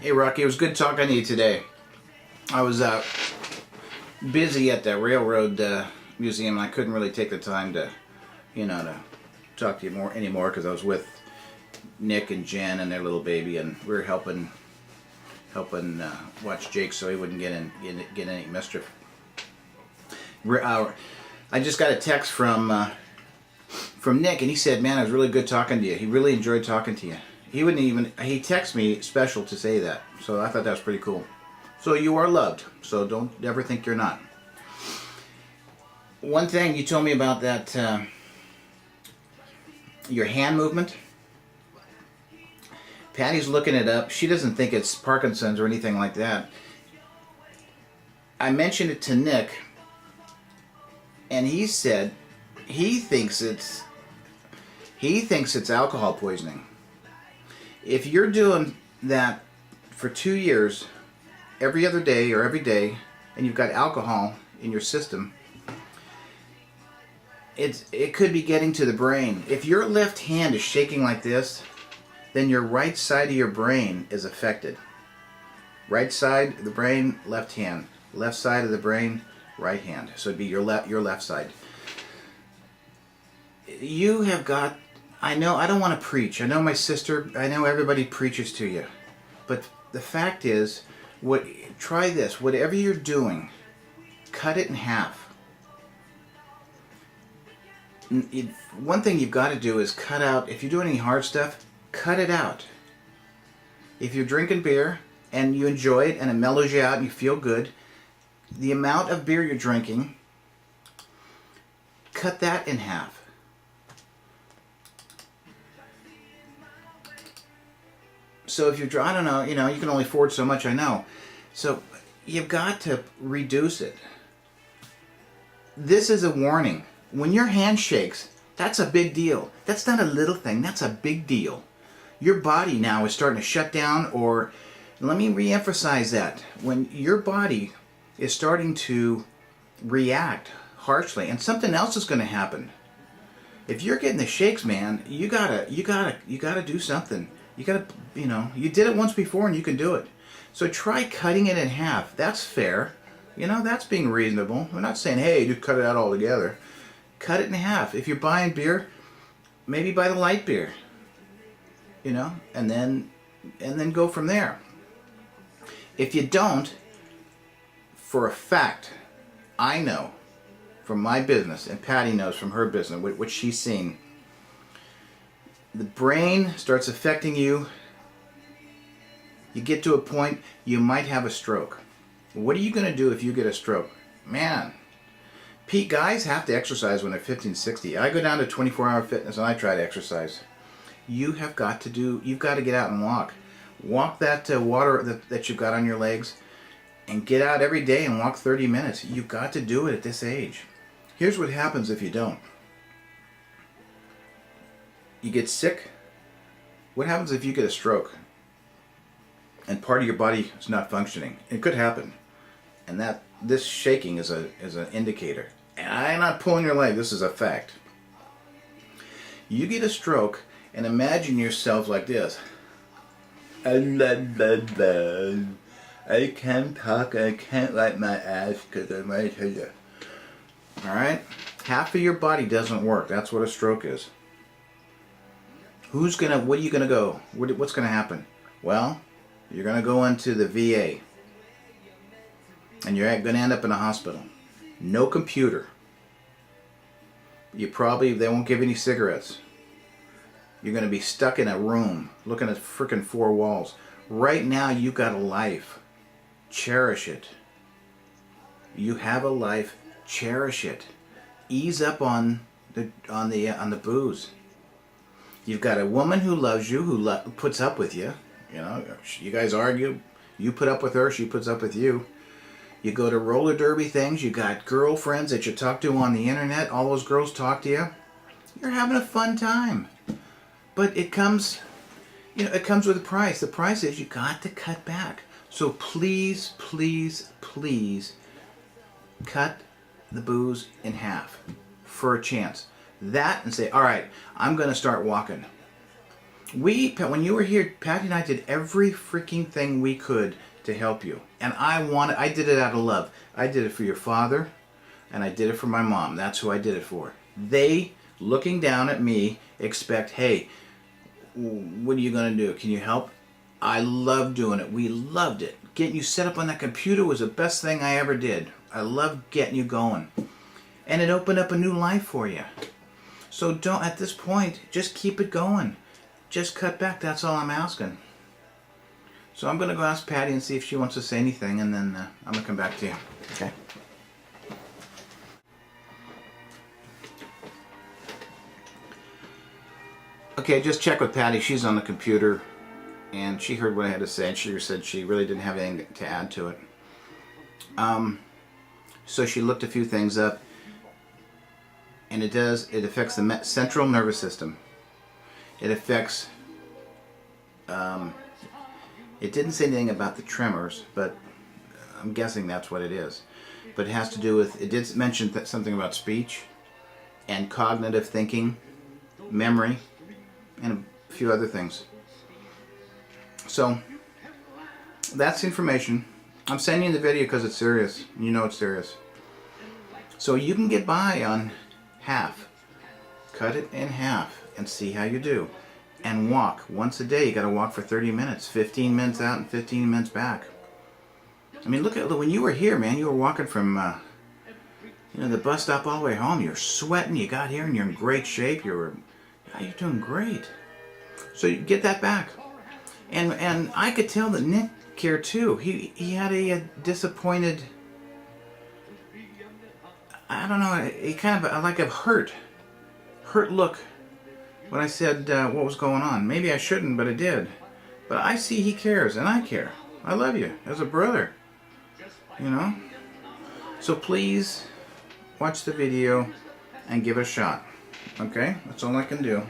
Hey Rocky, it was good talking to you today. I was busy at the Railroad Museum. I couldn't really take the time to, to talk to you anymore because I was with Nick and Jen and their little baby, and we were helping watch Jake so he wouldn't get any mischief. I just got a text from Nick, and he said, "Man, it was really good talking to you. He really enjoyed talking to you." He texted me special to say that, so I thought that was pretty cool. So you are loved, so don't ever think you're not. One thing you told me about that, your hand movement. Patty's looking it up. She doesn't think it's Parkinson's or anything like that. I mentioned it to Nick, and he said he thinks it's alcohol poisoning. If you're doing that for 2 years, every other day or every day, and you've got alcohol in your system, it could be getting to the brain. If your left hand is shaking like this, then your right side of your brain is affected. Right side of the brain, left hand. Left side of the brain, right hand. So it'd be your left side. You have got, I know, I don't want to preach. I know my sister, I know everybody preaches to you. But the fact is, try this. Whatever you're doing, cut it in half. One thing you've got to do is cut out, if you're doing any hard stuff, cut it out. If you're drinking beer and you enjoy it and it mellows you out and you feel good, the amount of beer you're drinking, cut that in half. So if you're, I don't know, you can only afford so much, I know. So you've got to reduce it. This is a warning. When your hand shakes, that's a big deal. That's not a little thing, that's a big deal. Your body now is starting to shut down, or let me re-emphasize that. When your body is starting to react harshly, and something else is going to happen. If you're getting the shakes, man, you gotta do something. You gotta, you did it once before and you can do it. So try cutting it in half. That's fair. That's being reasonable. We're not saying, hey, just cut it out altogether. Cut it in half. If you're buying beer, maybe buy the light beer. And then go from there. If you don't, for a fact, I know from my business, and Patty knows from her business, what she's seen, the brain starts affecting you. You get to a point, you might have a stroke. What are you going to do if you get a stroke? Man, Pete, guys have to exercise when they're 15, 60. I go down to 24-hour fitness and I try to exercise. You've got to get out and walk. Walk that water that you've got on your legs, and get out every day and walk 30 minutes. You've got to do it at this age. Here's what happens if you don't. You get sick. What happens if you get a stroke and part of your body is not functioning? It could happen. And this shaking is an indicator. And I'm not pulling your leg, this is a fact. You get a stroke and imagine yourself like this. I can't talk, I can't wipe my ass because I'm right here. Alright? Half of your body doesn't work. That's what a stroke is. What are you gonna go? What's gonna happen? Well, you're gonna go into the VA. And you're gonna end up in a hospital. No computer. They won't give you any cigarettes. You're gonna be stuck in a room looking at frickin' 4 walls. Right now you got a life. Cherish it. You have a life. Cherish it. Ease up on the booze. You've got a woman who loves you, who puts up with you. You guys argue. You put up with her, she puts up with you. You go to roller derby things. You got girlfriends that you talk to on the internet. All those girls talk to you. You're having a fun time. But it comes with a price. The price is you got to cut back. So please, please, please cut the booze in half for a chance. That, and say, all right, I'm going to start walking. When you were here, Patty and I did every freaking thing we could to help you. And I did it out of love. I did it for your father, and I did it for my mom. That's who I did it for. They, looking down at me, expect, hey, what are you going to do? Can you help? I love doing it. We loved it. Getting you set up on that computer was the best thing I ever did. I loved getting you going. And it opened up a new life for you. So don't, at this point, just keep it going. Just cut back. That's all I'm asking. So I'm going to go ask Patty and see if she wants to say anything, and then I'm going to come back to you. Okay? Okay, just check with Patty. She's on the computer, and she heard what I had to say, and she said she really didn't have anything to add to it. So she looked a few things up, and it affects the central nervous system. It affects, it didn't say anything about the tremors, but I'm guessing that's what it is. But it has to do with, it did mention something about speech and cognitive thinking, memory, and a few other things. So that's the information. I'm sending you the video because it's serious. You know it's serious. So you can get by on half. Cut it in half and see how you do. And walk once a day. You got to walk for 30 minutes. 15 minutes out and 15 minutes back. I mean, look at when you were here, man. You were walking from the bus stop all the way home. You're sweating. You got here and you're in great shape. You're doing great. So you get that back. And I could tell that Nick cared too. He had a disappointed, I don't know, a kind of like a hurt look when I said what was going on. Maybe I shouldn't, but I did. But I see he cares, and I care. I love you as a brother, you know. So please watch the video and give it a shot. Okay? That's all I can do.